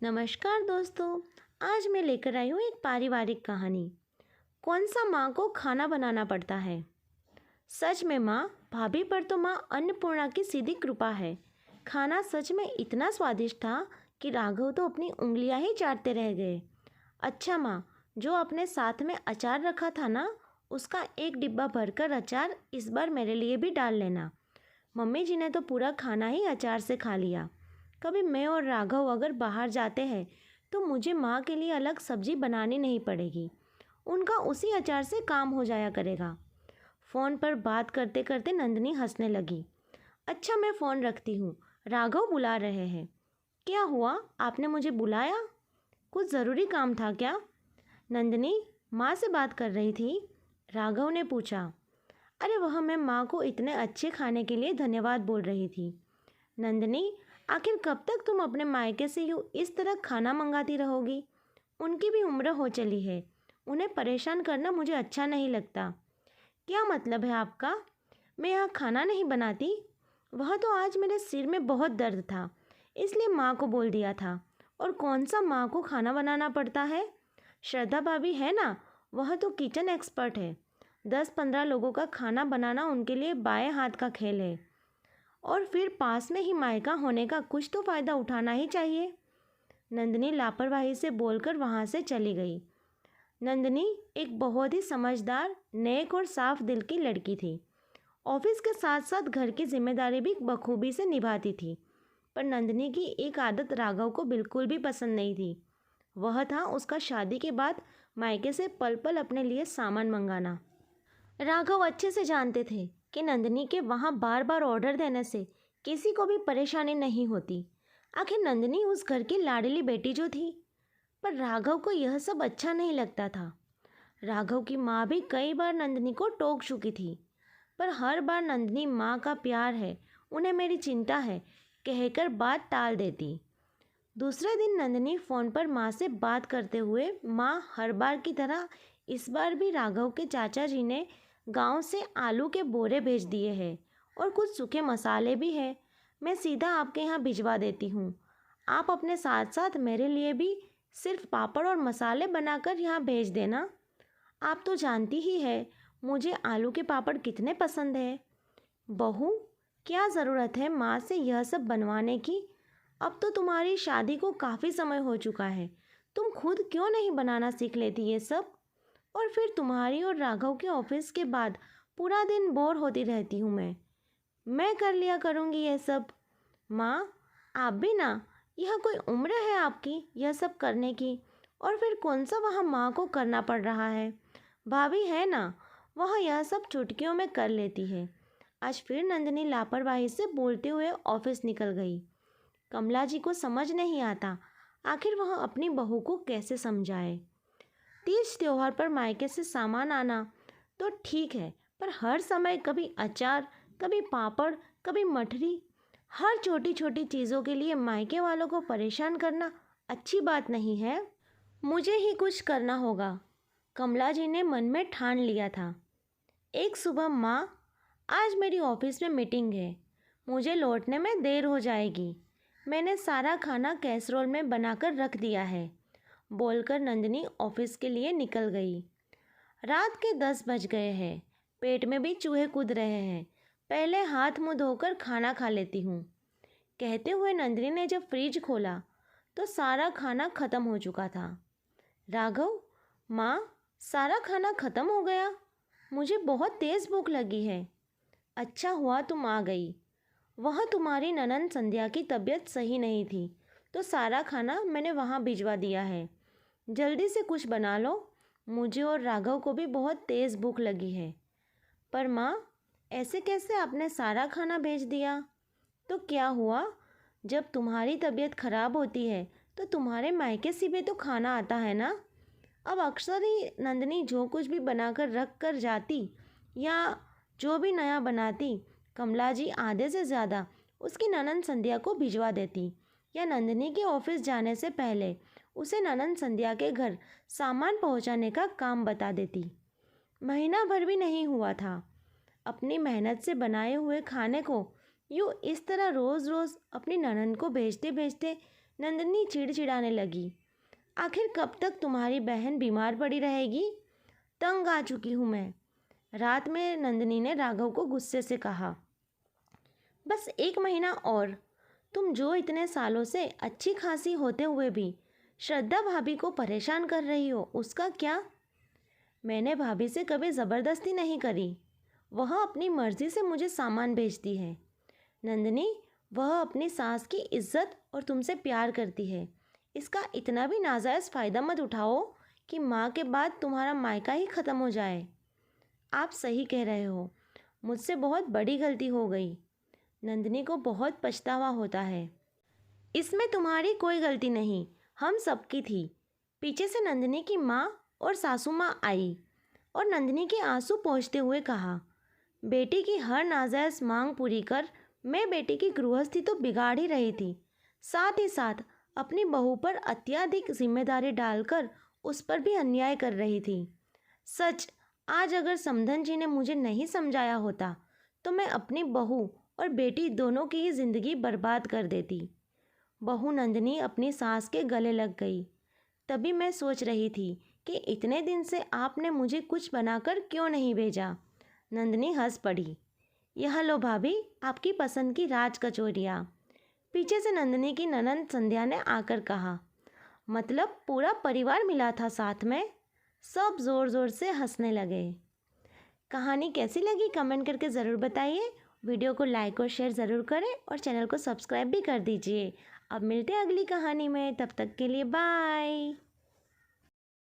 नमस्कार दोस्तों। आज मैं लेकर आई हूँ एक पारिवारिक कहानी। कौन सा माँ को खाना बनाना पड़ता है। सच में माँ भाभी पर तो माँ अन्नपूर्णा की सीधी कृपा है। खाना सच में इतना स्वादिष्ट था कि राघव तो अपनी उंगलियां ही चाटते रह गए। अच्छा माँ, जो अपने साथ में अचार रखा था ना, उसका एक डिब्बा भरकर अचार इस बार मेरे लिए भी डाल लेना। मम्मी जी ने तो पूरा खाना ही अचार से खा लिया। कभी मैं और राघव अगर बाहर जाते हैं तो मुझे माँ के लिए अलग सब्जी बनानी नहीं पड़ेगी। उनका उसी अचार से काम हो जाया करेगा। फ़ोन पर बात करते करते नंदिनी हंसने लगी। अच्छा, मैं फ़ोन रखती हूँ, राघव बुला रहे हैं। क्या हुआ, आपने मुझे बुलाया? कुछ ज़रूरी काम था क्या? नंदिनी माँ से बात कर रही थी, राघव ने पूछा। अरे वह मैं माँ को इतने अच्छे खाने के लिए धन्यवाद बोल रही थी। नंदिनी, आखिर कब तक तुम अपने मायके से यूँ इस तरह खाना मंगाती रहोगी? उनकी भी उम्र हो चली है, उन्हें परेशान करना मुझे अच्छा नहीं लगता। क्या मतलब है आपका? मैं यहाँ खाना नहीं बनाती? वह तो आज मेरे सिर में बहुत दर्द था, इसलिए माँ को बोल दिया था। और कौन सा माँ को खाना बनाना पड़ता है? श्रद्धा भाभी है ना, वह तो किचन एक्सपर्ट है। 10-15 लोगों का खाना बनाना उनके लिए बाएं हाथ का खेल है। और फिर पास में ही मायका होने का कुछ तो फ़ायदा उठाना ही चाहिए। नंदिनी लापरवाही से बोलकर वहाँ से चली गई। नंदिनी एक बहुत ही समझदार, नेक और साफ दिल की लड़की थी। ऑफिस के साथ साथ घर की जिम्मेदारी भी बखूबी से निभाती थी। पर नंदिनी की एक आदत राघव को बिल्कुल भी पसंद नहीं थी। वह था उसका शादी के बाद मायके से पल पल अपने लिए सामान मंगाना। राघव अच्छे से जानते थे कि नंदिनी के वहाँ बार बार ऑर्डर देने से किसी को भी परेशानी नहीं होती। आखिर नंदिनी उस घर की लाडली बेटी जो थी। पर राघव को यह सब अच्छा नहीं लगता था। राघव की माँ भी कई बार नंदिनी को टोक चुकी थी, पर हर बार नंदिनी माँ का प्यार है, उन्हें मेरी चिंता है कहकर बात टाल देती। दूसरे दिन नंदिनी फ़ोन पर माँ से बात करते हुए, माँ हर बार की तरह इस बार भी राघव के चाचा जी ने गांव से आलू के बोरे भेज दिए हैं और कुछ सूखे मसाले भी हैं। मैं सीधा आपके यहाँ भिजवा देती हूँ। आप अपने साथ साथ मेरे लिए भी सिर्फ पापड़ और मसाले बनाकर यहाँ भेज देना। आप तो जानती ही है मुझे आलू के पापड़ कितने पसंद है। बहू, क्या ज़रूरत है माँ से यह सब बनवाने की? अब तो तुम्हारी शादी को काफ़ी समय हो चुका है, तुम खुद क्यों नहीं बनाना सीख लेती ये सब? और फिर तुम्हारी और राघव के ऑफिस के बाद पूरा दिन बोर होती रहती हूँ मैं कर लिया करूँगी ये सब। माँ, आप भी ना, यह कोई उम्र है आपकी यह सब करने की? और फिर कौन सा वहाँ माँ को करना पड़ रहा है? भाभी है ना, वह यह सब चुटकियों में कर लेती है। आज फिर नंदिनी लापरवाही से बोलते हुए ऑफिस निकल गई। कमला जी को समझ नहीं आता आखिर वह अपनी बहू को कैसे समझाए। तीज त्योहार पर मायके से सामान आना तो ठीक है, पर हर समय कभी अचार, कभी पापड़, कभी मठरी, हर छोटी छोटी चीज़ों के लिए मायके वालों को परेशान करना अच्छी बात नहीं है। मुझे ही कुछ करना होगा, कमला जी ने मन में ठान लिया था। एक सुबह, माँ आज मेरी ऑफिस में मीटिंग है, मुझे लौटने में देर हो जाएगी। मैंने सारा खाना कैसरोल में बनाकर रख दिया है, बोलकर नंदिनी ऑफिस के लिए निकल गई। रात के 10 बज गए हैं, पेट में भी चूहे कूद रहे हैं। पहले हाथ मुंह धोकर खाना खा लेती हूँ, कहते हुए नंदिनी ने जब फ्रिज खोला तो सारा खाना खत्म हो चुका था। राघव, माँ सारा खाना खत्म हो गया, मुझे बहुत तेज़ भूख लगी है। अच्छा हुआ तुम आ गई। वह तुम्हारी ननंद संध्या की तबीयत सही नहीं थी तो सारा खाना मैंने वहाँ भिजवा दिया है। जल्दी से कुछ बना लो, मुझे और राघव को भी बहुत तेज़ भूख लगी है। पर माँ, ऐसे कैसे आपने सारा खाना भेज दिया? तो क्या हुआ, जब तुम्हारी तबीयत खराब होती है तो तुम्हारे मायके से भी तो खाना आता है ना। अब अक्सर ही नंदिनी जो कुछ भी बनाकर रख कर जाती या जो भी नया बनाती, कमला जी आधे से ज़्यादा उसकी ननंद संध्या को भिजवा देती या नंदिनी के ऑफिस जाने से पहले उसे ननंद संध्या के घर सामान पहुंचाने का काम बता देती। महीना भर भी नहीं हुआ था, अपनी मेहनत से बनाए हुए खाने को यूँ इस तरह रोज़ रोज़ अपनी ननंद को भेजते भेजते नंदिनी चिड़चिड़ाने लगी। आखिर कब तक तुम्हारी बहन बीमार पड़ी रहेगी? तंग आ चुकी हूँ मैं। रात में नंदिनी ने राघव को गुस्से से कहा। बस 1 महीना और। तुम जो इतने सालों से अच्छी खासी होते हुए भी श्रद्धा भाभी को परेशान कर रही हो, उसका क्या? मैंने भाभी से कभी ज़बरदस्ती नहीं करी। वह अपनी मर्ज़ी से मुझे सामान भेजती है। नंदिनी, वह अपनी सास की इज्जत और तुमसे प्यार करती है। इसका इतना भी नाजायज़ फ़ायदा मत उठाओ कि माँ के बाद तुम्हारा मायका ही ख़त्म हो जाए। आप सही कह रहे हो, मुझसे बहुत बड़ी गलती हो गई। नंदिनी को बहुत पछतावा होता है। इसमें तुम्हारी कोई गलती नहीं, हम सबकी थी। पीछे से नंदिनी की माँ और सासू माँ आई और नंदिनी के आंसू पोंछते हुए कहा, बेटी की हर नाजायज़ मांग पूरी कर मैं बेटी की गृहस्थी तो बिगाड़ ही रही थी, साथ ही साथ अपनी बहू पर अत्यधिक जिम्मेदारी डालकर उस पर भी अन्याय कर रही थी। सच, आज अगर समधन जी ने मुझे नहीं समझाया होता तो मैं अपनी बहू और बेटी दोनों की ही ज़िंदगी बर्बाद कर देती। बहू नंदिनी अपनी सास के गले लग गई। तभी मैं सोच रही थी कि इतने दिन से आपने मुझे कुछ बनाकर क्यों नहीं भेजा। नंदिनी हंस पड़ी। यह लो भाभी, आपकी पसंद की राज कचौरियाँ। पीछे से नंदिनी की ननंद संध्या ने आकर कहा। मतलब पूरा परिवार मिला था साथ में? सब ज़ोर ज़ोर से हंसने लगे। कहानी कैसी लगी कमेंट करके ज़रूर बताइए। वीडियो को लाइक और शेयर ज़रूर करें और चैनल को सब्सक्राइब भी कर दीजिए। अब मिलते हैं अगली कहानी में, तब तक के लिए बाय।